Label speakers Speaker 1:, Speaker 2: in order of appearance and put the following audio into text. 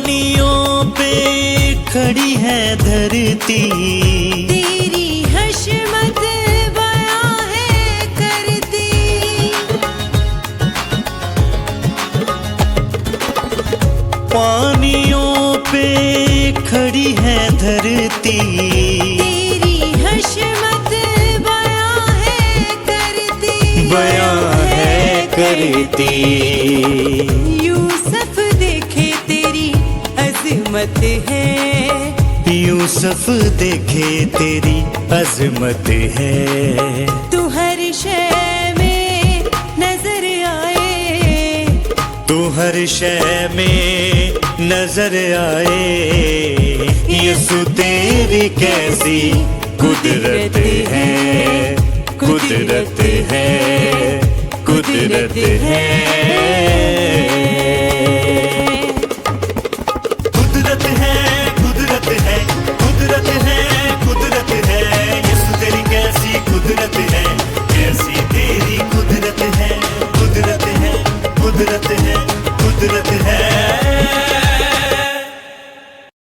Speaker 1: पानियों पे खड़ी है धरती,
Speaker 2: तेरी हशमत बयां है करती।
Speaker 1: पानियों पे खड़ी है धरती,
Speaker 2: तेरी हशमत बयां है करती।
Speaker 1: बयां है करती।
Speaker 2: यूसुफ देखे तेरी अजमत है,
Speaker 1: यूसुफ देखे तेरी अजमत है।
Speaker 2: तू हर शय में नजर आए,
Speaker 1: तू हर शय में नजर आए। यीशु तेरी कैसी कुदरत है, कुदरत है, कुदरत है। कुदरत है, कुदरत है, कुदरत है, कुदरत है। यीशु तेरी कैसी कुदरत है, कैसी तेरी कुदरत है, कुदरत है, कुदरत है, कुदरत है।